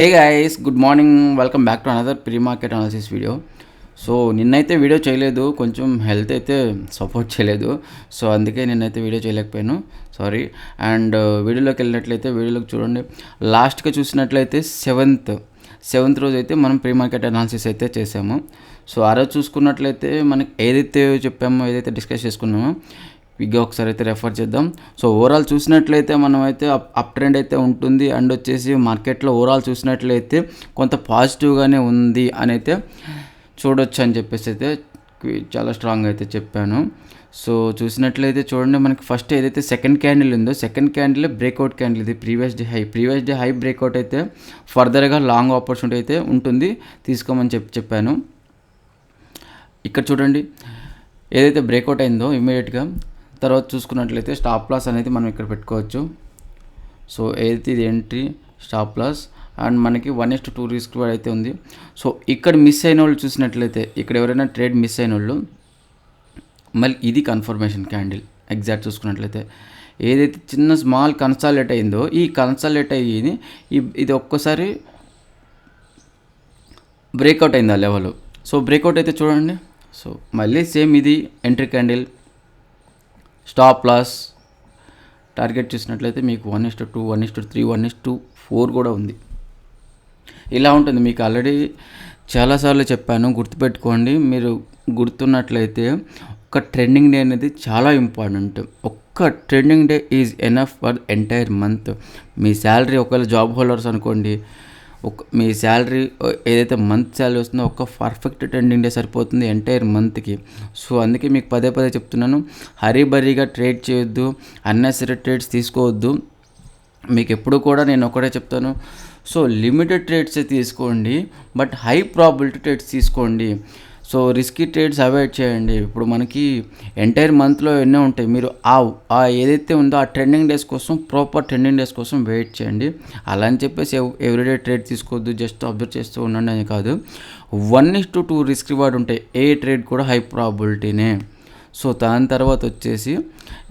Hey guys, good morning. Welcome back to another pre market analysis video. So నిన్నైతే video చేయలేదు, కొంచెం health అయితే support చేయలేదు. So అందుకే నిన్నైతే వీడియో చేయలేకపోయాను, సారీ. అండ్ వీడియోలోకి వెళ్ళినట్లయితే వీడియోలోకి చూడండి. లాస్ట్గా చూసినట్లయితే సెవెంత్ రోజు అయితే మనం ప్రీ మార్కెట్ అనాలిసిస్ అయితే చేసాము. సో ఆ రోజు చూసుకున్నట్లయితే మనకి ఏదైతే చెప్పామో, ఏదైతే డిస్కస్ చేసుకున్నామో విగ్గా ఒకసారి అయితే రెఫర్ చేద్దాం. సో ఓవరాల్ చూసినట్లయితే మనం అయితే అప్ ట్రెండ్ అయితే ఉంటుంది. అండ్ వచ్చేసి మార్కెట్లో ఓవరాల్ చూసినట్లయితే కొంత పాజిటివ్గానే ఉంది అని అయితే చూడొచ్చు అని చెప్పేసి అయితే చాలా స్ట్రాంగ్ అయితే చెప్పాను. సో చూసినట్లయితే చూడండి, మనకి ఫస్ట్ ఏదైతే సెకండ్ క్యాండిల్ ఉందో, సెకండ్ క్యాండిల్ బ్రేక్అవుట్ క్యాండిల్. ఇది ప్రీవియస్ డే హై బ్రేక్అవుట్ అయితే ఫర్దర్గా లాంగ్ ఆపర్చునిటీ అయితే ఉంటుంది, తీసుకోమని చెప్పాను. ఇక్కడ చూడండి, ఏదైతే బ్రేక్అవుట్ అయిందో ఇమీడియట్గా తర్వాత చూసుకున్నట్లయితే స్టాప్ లాస్ అనేది మనం ఇక్కడ పెట్టుకోవచ్చు. సో ఏదైతే ఇది ఎంట్రీ, స్టాప్ లాస్, అండ్ మనకి 1:2 రిస్క్ అయితే ఉంది. సో ఇక్కడ మిస్ అయిన వాళ్ళు చూసినట్లయితే, ఇక్కడ ఎవరైనా ట్రేడ్ మిస్ అయిన వాళ్ళు, మళ్ళీ ఇది కన్ఫర్మేషన్ క్యాండిల్ ఎగ్జాక్ట్ చూసుకున్నట్లయితే ఏదైతే చిన్న స్మాల్ కన్సాలేట్ అయిందో, ఈ కన్సాలేట్ అయ్యి ఇది ఒక్కసారి బ్రేక్అవుట్ అయింది ఆ లెవెల్. సో బ్రేక్అవుట్ అయితే చూడండి. సో మళ్ళీ సేమ్ ఇది entry candle, stop loss, target చూసినట్లయితే మీకు 1:2, 1:3, 1:4 కూడా ఉంది. ఇలా ఉంటుంది. మీకు ఆల్రెడీ చాలాసార్లు చెప్పాను, గుర్తుపెట్టుకోండి. మీరు గుర్తున్నట్లయితే ఒక ట్రెండింగ్ డే అనేది చాలా ఇంపార్టెంట్. ఒక్క trending day is enough for entire month. Me salary, ఒకవేళ జాబ్ హోల్డర్స్ అనుకోండి, మీ శాలరీ ఏదైతే మంత్ శాలరీ వస్తుందో ఒక పర్ఫెక్ట్ ట్రెండింగ్ డే సరిపోతుంది ఎంటైర్ మంత్కి. సో అందుకే మీకు పదే చెప్తున్నాను, హరీబరీగా ట్రేడ్ చేయొద్దు, అన్నెసరీ ట్రేడ్స్ తీసుకోవద్దు. మీకు ఎప్పుడు కూడా నేను ఒకటే చెప్తాను, సో లిమిటెడ్ ట్రేడ్సే తీసుకోండి, బట్ హై ప్రాబిలిటీ ట్రేడ్స్ తీసుకోండి. సో రిస్కీ ట్రేడ్స్ అవాయిడ్ చేయండి. ఇప్పుడు మనకి ఎంటైర్ మంత్లో ఎన్నో ఉంటాయి. మీరు ఆ ఏదైతే ఉందో ఆ ట్రెండింగ్ డేస్ కోసం, ప్రాపర్ ట్రెండింగ్ డేస్ కోసం వెయిట్ చేయండి. అలా అని చెప్పేసి ఎవ్రీడే ట్రేడ్ తీసుకోవద్దు, జస్ట్ అబ్జర్వ్ చేస్తూ ఉండండి అని కాదు. 1:2 రిస్క్ రివార్డ్ ఉంటాయి. ఏ ట్రేడ్ కూడా హై ప్రాబిలిటీనే. సో దాని తర్వాత వచ్చేసి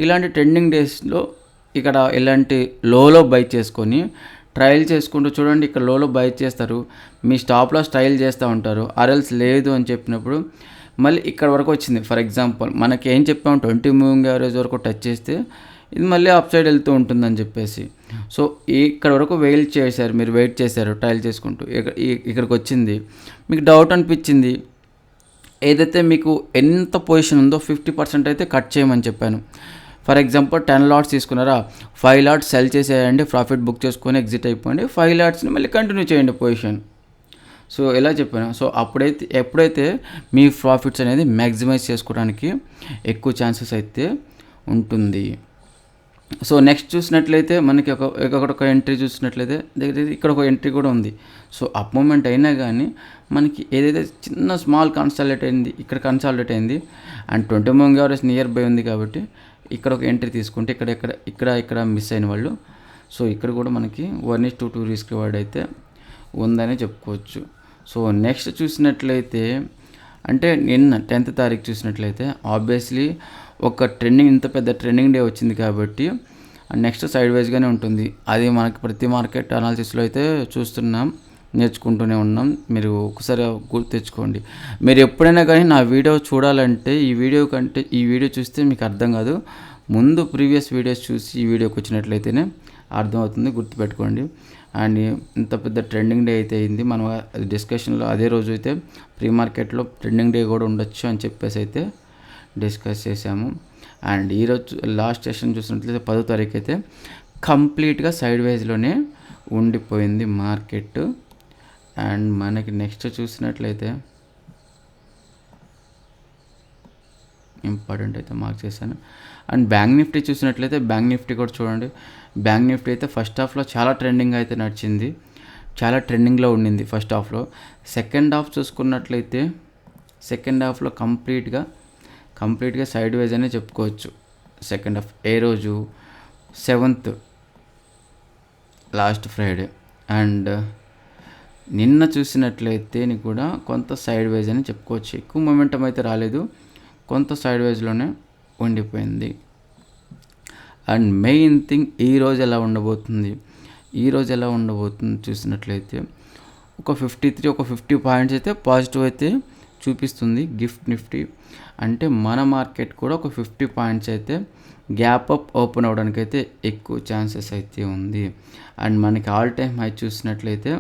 ఇలాంటి ట్రెండింగ్ డేస్లో ఇక్కడ ఇలాంటి లోలో బై చేసుకొని ట్రయల్ చేసుకుంటూ చూడండి. ఇక్కడ లోలో బై చేస్తారు, మీ స్టాప్ లాస్ ట్రయల్ చేస్తూ ఉంటారు. ఆర్ఎల్స్ లేదు అని చెప్పినప్పుడు మళ్ళీ ఇక్కడ వరకు వచ్చింది. ఫర్ ఎగ్జాంపుల్ మనకి ఏం చెప్పాము, 20 మూవింగ్ యావరేజ్ వరకు టచ్ చేస్తే ఇది మళ్ళీ అప్ సైడ్ వెళ్తూ ఉంటుందని చెప్పేసి. సో ఇక్కడ వరకు మీరు వెయిట్ చేశారు ట్రయల్ చేసుకుంటూ. ఇక్కడికి వచ్చింది, మీకు డౌట్ అనిపించింది, ఏదైతే మీకు ఎంత పొజిషన్ ఉందో 50% అయితే కట్ చేయమని చెప్పాను. ఫర్ ఎగ్జాంపుల్ 10 లాట్స్ తీసుకున్నారా, 5 లాట్స్ సెల్ చేసేయండి, ప్రాఫిట్ బుక్ చేసుకొని ఎగ్జిట్ అయిపోయింది. 5 లాట్స్ని మళ్ళీ కంటిన్యూ చేయండి పొజిషన్. సో ఎలా చెప్పాను. సో ఎప్పుడైతే మీ ప్రాఫిట్స్ అనేది మ్యాక్సిమైజ్ చేసుకోవడానికి ఎక్కువ ఛాన్సెస్ అయితే ఉంటుంది. సో నెక్స్ట్ చూసినట్లయితే మనకి ఒక ఎంట్రీ చూసినట్లయితే ఇక్కడ ఒక ఎంట్రీ కూడా ఉంది. సో అప్ మూమెంట్ అయినా కానీ మనకి ఏదైతే చిన్న స్మాల్ కన్సాలిడేట్ అయింది, ఇక్కడ కన్సాలిడేట్ అయింది, and 20 moving average near by ఉంది కాబట్టి ఇక్కడ ఒక ఎంట్రీ తీసుకుంటే ఇక్కడ మిస్ అయిన వాళ్ళు, సో ఇక్కడ కూడా మనకి 1:2 రిస్క్ రివార్డ్ అయితే ఉందని చెప్పుకోవచ్చు. సో నెక్స్ట్ చూసినట్లయితే, అంటే నిన్న 10th తారీఖు చూసినట్లయితే ఆబ్వియస్లీ ఒక ఇంత పెద్ద ట్రెండింగ్ డే వచ్చింది కాబట్టి నెక్స్ట్ సైడ్ వైజ్గానే ఉంటుంది. అది మనకి ప్రతి మార్కెట్ అనాలిసిస్లో అయితే నేర్చుకుంటూనే ఉన్నాం. మీరు ఒకసారి గుర్తు తెచ్చుకోండి. మీరు ఎప్పుడైనా కానీ నా వీడియో చూడాలంటే ఈ వీడియో చూస్తే మీకు అర్థం కాదు, ముందు ప్రీవియస్ వీడియోస్ చూసి ఈ వీడియోకి వచ్చినట్లయితేనే అర్థమవుతుంది, గుర్తుపెట్టుకోండి. అండ్ ఇంత పెద్ద ట్రెండింగ్ డే అయితే అయింది. మనం డిస్కషన్లో అదే రోజు అయితే ప్రీ మార్కెట్లో ట్రెండింగ్ డే కూడా ఉండొచ్చు అని చెప్పేసి అయితే డిస్కస్ చేసాము. అండ్ ఈరోజు లాస్ట్ సెషన్ చూసినట్లయితే 10వ తారీఖు అయితే కంప్లీట్గా సైడ్ వైజ్లోనే ఉండిపోయింది మార్కెట్. అండ్ మనకి నెక్స్ట్ చూసినట్లయితే ఇంపార్టెంట్ అయితే మార్క్ చేశాను. అండ్ బ్యాంక్ నిఫ్టీ చూసినట్లయితే బ్యాంక్ నిఫ్టీ కూడా చూడండి. బ్యాంక్ నిఫ్టీ అయితే ఫస్ట్ హాఫ్లో చాలా ట్రెండింగ్ అయితే నడిచింది, చాలా ట్రెండింగ్లో ఉండింది ఫస్ట్ హాఫ్లో. సెకండ్ హాఫ్ చూసుకున్నట్లయితే సెకండ్ హాఫ్లో కంప్లీట్గా సైడ్ వైజ్ అనే చెప్పుకోవచ్చు. సెకండ్ హాఫ్ ఏ రోజు 7th, లాస్ట్ ఫ్రైడే. అండ్ నిన్న చూసినట్లయితే కూడా కొంత సైడ్ వైజ్ అని చెప్పుకోవచ్చు. ఎక్కువ మొమెంటం అయితే రాలేదు, కొంత సైడ్ వైజ్లోనే ఉండిపోయింది. అండ్ మెయిన్ థింగ్ ఈరోజు ఎలా ఉండబోతుంది, ఈరోజు ఎలా ఉండబోతుంది చూసినట్లయితే ఒక 53 ఒక 50 పాయింట్స్ అయితే పాజిటివ్ అయితే చూపిస్తుంది గిఫ్ట్ నిఫ్టీ. అంటే మన మార్కెట్ కూడా ఒక 50 పాయింట్స్ అయితే గ్యాప్ అప్ ఓపెన్ అవ్వడానికి అయితే ఎక్కువ ఛాన్సెస్ అయితే ఉంది. అండ్ మనకి ఆల్ టైమ్ హై చూసినట్లయితే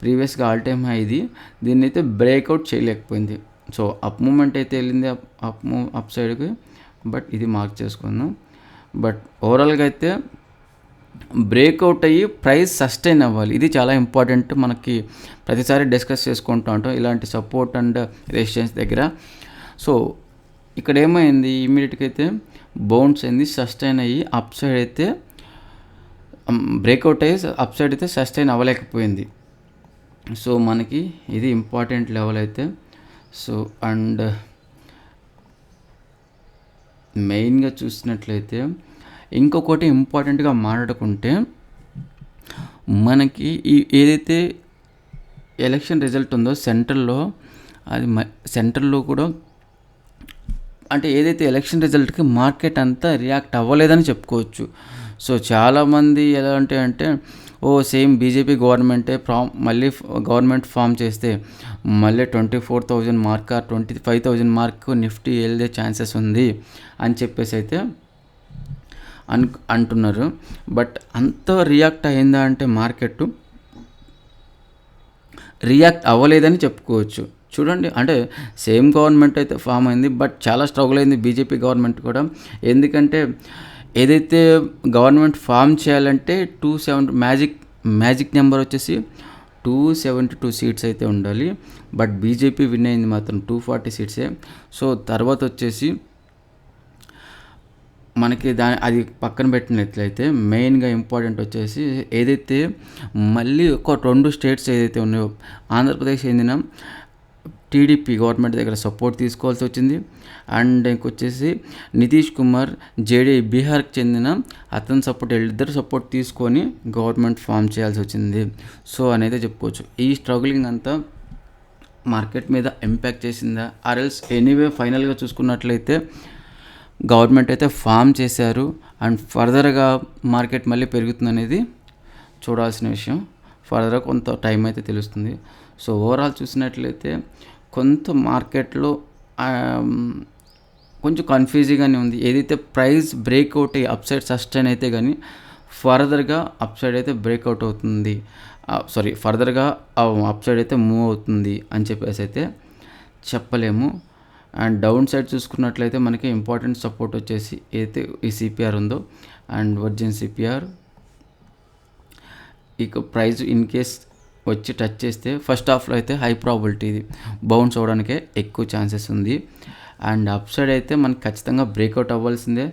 ప్రీవియస్గా ఆల్ టైమ్ హై ఇది, దీన్ని అయితే బ్రేక్అవుట్ చేయలేకపోయింది. సో అప్ మూమెంట్ అయితే వెళ్ళింది అప్ సైడ్కి, బట్ ఇది మార్క్ చేసుకున్నాం. బట్ ఓవరాల్గా అయితే బ్రేక్అవుట్ అయ్యి ప్రైస్ సస్టైన్ అవ్వాలి, ఇది చాలా ఇంపార్టెంట్. మనకి ప్రతిసారి డిస్కస్ చేసుకుంటూ ఉంటాం ఇలాంటి సపోర్ట్ అండ్ రెసిస్టెన్స్ దగ్గర. సో ఇక్కడ ఏమైంది, ఇమీడియట్గా అయితే బౌన్స్ అయింది, సస్టైన్ అయ్యి అప్ సైడ్ అయితే బ్రేక్అవుట్ అయ్యి అప్ సైడ్ అయితే సస్టైన్ అవ్వలేకపోయింది. సో మనకి ఇది ఇంపార్టెంట్ లెవెల్ అయితే. సో అండ్ మెయిన్గా చూసినట్లయితే ఇంకొకటి ఇంపార్టెంట్గా మాట్లాడుకుంటే, మనకి ఈ ఏదైతే ఎలక్షన్ రిజల్ట్ ఉందో సెంట్రల్లో, అది సెంట్రల్లో కూడా అంటే ఏదైతే ఎలక్షన్ రిజల్ట్కి మార్కెట్ అంతా రియాక్ట్ అవ్వలేదని చెప్పుకోవచ్చు. సో చాలామంది ఎలా అంటే సేమ్ బీజేపీ గవర్నమెంటే మళ్ళీ గవర్నమెంట్ ఫామ్ చేస్తే మళ్ళీ 24,000 మార్క్ 25,000 మార్క్ నిఫ్టీ వెళ్ళే ఛాన్సెస్ ఉంది అని చెప్పేసి అయితే అంటున్నారు. బట్ అంత రియాక్ట్ అయిందా అంటే మార్కెట్ రియాక్ట్ అవ్వలేదని చెప్పుకోవచ్చు. చూడండి, అంటే సేమ్ గవర్నమెంట్ అయితే ఫామ్ అయింది, బట్ చాలా స్ట్రగుల్ అయింది బీజేపీ గవర్నమెంట్ కూడా. ఎందుకంటే ఏదైతే గవర్నమెంట్ ఫామ్ చేయాలంటే 270 మ్యాజిక్ నెంబర్ వచ్చేసి 272 సీట్స్ అయితే ఉండాలి. బట్ బీజేపీ విన్ అయింది మాత్రం 240 సీట్సే. సో తర్వాత వచ్చేసి మనకి అది పక్కన పెట్టినట్లయితే మెయిన్గా ఇంపార్టెంట్ వచ్చేసి ఏదైతే మళ్ళీ ఒక 2 స్టేట్స్ ఏదైతే ఉన్నాయో, ఆంధ్రప్రదేశ్ చెందిన టీడీపీ గవర్నమెంట్ దగ్గర సపోర్ట్ తీసుకోవాల్సి వచ్చింది. అండ్ ఇంకొచ్చేసి నితీష్ కుమార్ జేడీ బీహార్కి చెందిన అతని సపోర్ట్, వీళ్ళిద్దరు సపోర్ట్ తీసుకొని గవర్నమెంట్ ఫామ్ చేయాల్సి వచ్చింది. సో అనేది చెప్పుకోవచ్చు. ఈ స్ట్రగులింగ్ అంతా మార్కెట్ మీద ఇంపాక్ట్ చేసిందా, ఆర్ఎల్స్ ఎనీవే ఫైనల్గా చూసుకున్నట్లయితే గవర్నమెంట్ అయితే ఫామ్ చేశారు అండ్ ఫర్దర్గా మార్కెట్ మళ్ళీ పెరుగుతుంది అనేది చూడాల్సిన విషయం. ఫర్దర్గా కొంత టైం అయితే తెలుస్తుంది. సో ఓవరాల్ చూసినట్లయితే కొంత మార్కెట్లో కొంచెం కన్ఫ్యూజింగ్గానే ఉంది. ఏదైతే ప్రైస్ బ్రేక్అవుట్ అయ్యి అప్ సైడ్ సస్టైన్ అయితే కానీ ఫర్దర్గా అప్ సైడ్ అయితే బ్రేక్అవుట్ అవుతుంది, ఫర్దర్గా అప్ సైడ్ అయితే మూవ్ అవుతుంది అని చెప్పేసి అయితే చెప్పలేము. అండ్ డౌన్ సైడ్ చూసుకున్నట్లయితే మనకి ఇంపార్టెంట్ సపోర్ట్ వచ్చేసి ఏదైతే ఈ సిపిఆర్ ఉందో అండ్ వర్జిన్ సిపిఆర్, ఇక ప్రైస్ ఇన్ కేస్ వచ్చి టచ్ చేస్తే ఫస్ట్ హాఫ్లో అయితే హై ప్రాబిలిటీ ఇది బౌన్స్ అవ్వడానికే ఎక్కువ ఛాన్సెస్ ఉంది. అండ్ అప్ సైడ్ అయితే మనకి ఖచ్చితంగా బ్రేక్అవుట్ అవ్వాల్సిందే.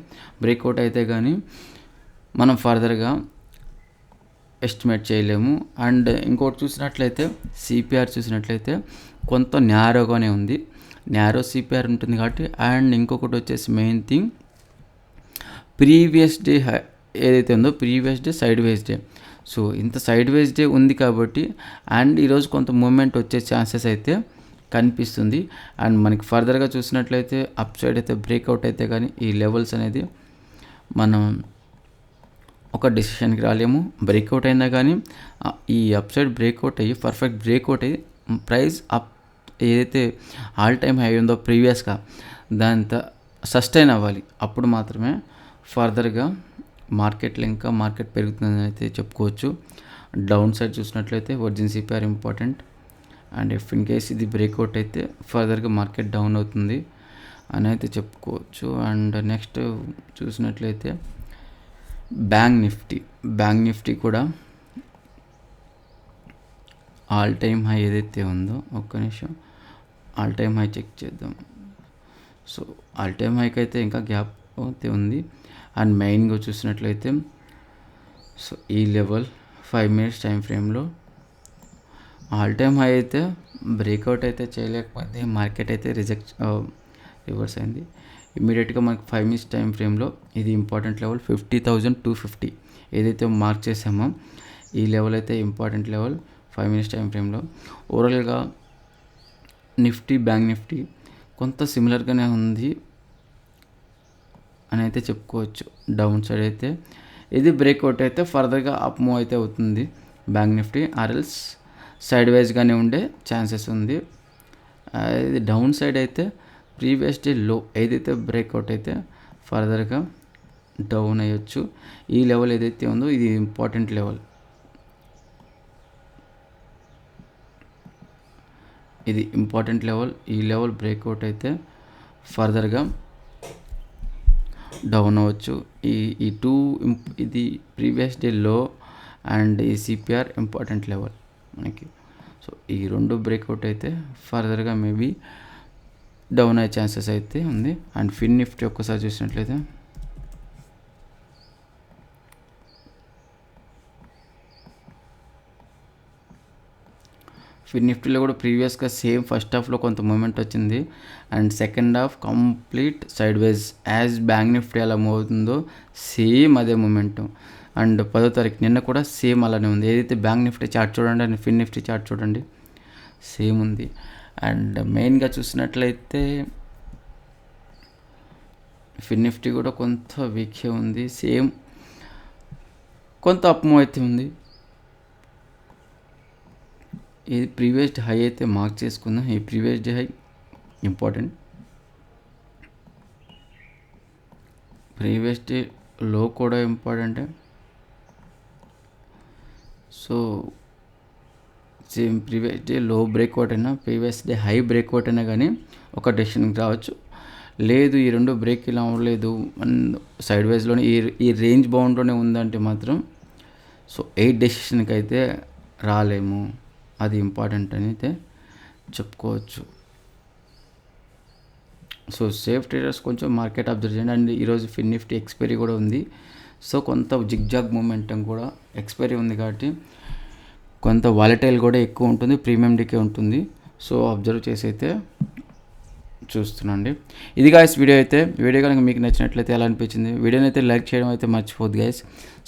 బ్రేక్అవుట్ అయితే కానీ మనం ఫర్దర్గా ఎస్టిమేట్ చేయలేము. అండ్ ఇంకోటి చూసినట్లయితే సిపిఆర్ చూసినట్లయితే కొంత న్యారోగానే ఉంది, న్యారో సిపిఆర్ ఉంటుంది కాబట్టి. అండ్ ఇంకొకటి వచ్చేసి మెయిన్ థింగ్ ప్రీవియస్ డే ఏదైతే ఉందో ప్రీవియస్ డే సైడ్ వేస్ డే. సో ఇంత సైడ్ వేస్ డే ఉంది కాబట్టి అండ్ ఈరోజు కొంత మూమెంట్ వచ్చే ఛాన్సెస్ అయితే కనిపిస్తుంది. అండ్ మనకి ఫర్దర్గా చూసినట్లయితే అప్ సైడ్ అయితే బ్రేక్అవుట్ అయితే కానీ ఈ లెవెల్స్ అనేది మనం ఒక డెసిషన్కి రాలేము. బ్రేక్అవుట్ అయినా కానీ ఈ అప్ సైడ్ బ్రేక్అవుట్ అయ్యి పర్ఫెక్ట్ బ్రేక్అవుట్ అయ్యి ప్రైస్ అప్ ఏదైతే ఆల్ టైమ్ హై ఉందో ప్రీవియస్గా దాంతో సస్టైన్ అవ్వాలి, అప్పుడు మాత్రమే ఫర్దర్గా మార్కెట్లో ఇంకా మార్కెట్ పెరుగుతుందని అయితే చెప్పుకోవచ్చు. డౌన్ సైడ్ చూసినట్లయితే virgin CPR important. And if in case ఇది బ్రేక్అవుట్ అయితే ఫర్దర్గా మార్కెట్ డౌన్ అవుతుంది అని అయితే చెప్పుకోవచ్చు. అండ్ నెక్స్ట్ చూసినట్లయితే బ్యాంక్ నిఫ్టీ కూడా ఆల్ టైమ్ హై ఏదైతే ఉందో, ఒక్క నిమిషం ఆల్ టైమ్ హై చెక్ చేద్దాం. సో ఆల్ టైమ్ హైకి అయితే ఇంకా గ్యాప్ అయితే ఉంది. అండ్ మెయిన్గా చూసినట్లయితే సో ఈ లెవెల్ 5 minutes టైం ఫ్రేమ్లో ఆల్ టైమ్ హై అయితే బ్రేక్అవుట్ అయితే చేయలేకపోయింది, మార్కెట్ అయితే రివర్స్ అయింది. ఇమీడియట్గా మనకి 5 minutes టైం ఫ్రేమ్లో ఇది ఇంపార్టెంట్ లెవెల్ 50,250 ఏదైతే మార్క్ చేసామో ఈ లెవెల్ అయితే ఇంపార్టెంట్ లెవెల్ 5 minutes టైం ఫ్రేమ్లో. ఓవరాల్గా నిఫ్టీ బ్యాంక్ నిఫ్టీ కొంత సిమిలర్గానే ఉంది అని అయితే చెప్పుకోవచ్చు. డౌన్ సైడ్ అయితే ఇది బ్రేక్అవుట్ అయితే ఫర్దర్గా అప్ మూవ్ అయితే అవుతుంది బ్యాంక్ నిఫ్టీ, ఆర్ఎల్స్ సైడ్ వైజ్గానే ఉండే ఛాన్సెస్ ఉంది. ఇది డౌన్ సైడ్ అయితే ప్రీవియస్ డే లో ఏదైతే బ్రేక్అవుట్ అయితే ఫర్దర్గా డౌన్ అయ్యొచ్చు. ఈ లెవెల్ ఏదైతే ఉందో ఇది ఇంపార్టెంట్ లెవెల్, ఇది ఇంపార్టెంట్ లెవెల్. ఈ లెవెల్ బ్రేక్అవుట్ అయితే ఫర్దర్గా డౌన్ అవ్వచ్చు. ఈ టూ ఇది ప్రీవియస్ డే లో అండ్ ఈ సిపిఆర్ ఇంపార్టెంట్ లెవెల్ మనకి. సో ఈ రెండు బ్రేక్అవుట్ అయితే ఫర్దర్గా మేబీ డౌన్ అయ్యే ఛాన్సెస్ అయితే ఉంది. అండ్ ఫిన్ నిఫ్టీ ఒక్కసారి చూసినట్లయితే ఫిన్ నిఫ్టీలో కూడా ప్రీవియస్గా సేమ్ ఫస్ట్ హాఫ్లో కొంత మూమెంట్ వచ్చింది and second half complete side wise as bank Nifty ఎలా మూవ్ అవుతుందో సేమ్ అదే మూమెంట్. అండ్ 10వ తారీఖు నిన్న కూడా సేమ్ అలానే ఉంది. ఏదైతే బ్యాంక్ నిఫ్టీ చార్ట్ చూడండి అండ్ ఫిన్ నిఫ్టీ చార్ట్ చూడండి సేమ్ ఉంది. అండ్ మెయిన్గా చూసినట్లయితే ఫిన్ నిఫ్టీ కూడా కొంత వీక్గా ఉంది, సేమ్ కొంత అప్ మూవ్ అయితే ఉంది. ఇది ప్రీవియస్ డే హై అయితే మార్క్ చేసుకుందాం. ఈ previous day high important, previous day లో కూడా ఇంపార్టెంటే. సో సేమ్ ప్రీవియస్ డే లో బ్రేక్అవుట్ అయినా ప్రీవియస్ డే హై బ్రేక్అవుట్ అయినా కానీ ఒక డెసిషన్కి రావచ్చు. లేదు ఈ రెండు బ్రేక్ ఇలా అవ్వలేదు అండ్ సైడ్ వైజ్లోనే ఈ రేంజ్ బౌండ్లోనే ఉందంటే మాత్రం సో 8 డెసిషన్కి అయితే రాలేము, అది ఇంపార్టెంట్ అని అయితే చెప్పుకోవచ్చు. సో సేఫ్ ట్రేడర్స్ కొంచెం మార్కెట్ అబ్జర్వ్ చేయండి. అండ్ ఈరోజు ఫిన్ నిఫ్టీ ఎక్స్పైరీ కూడా ఉంది. సో కొంత జిగ్జాగ్ మూమెంటం కూడా ఎక్స్పైరీ ఉంది కాబట్టి కొంత వాలటైల్ కూడా ఎక్కువ ఉంటుంది, ప్రీమియం డికే ఉంటుంది. సో అబ్జర్వ్ చేసి అయితే చూస్తున్నాండి. ఇది గాయస్ వీడియో కనుక మీకు నచ్చినట్లయితే ఎలా అనిపించింది, వీడియోని అయితే లైక్ చేయడం అయితే మర్చిపోద్దు గాయస్.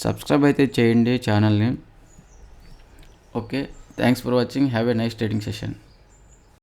సబ్స్క్రైబ్ అయితే చేయండి ఛానల్ని. Okay, thanks for watching, have a nice trading session.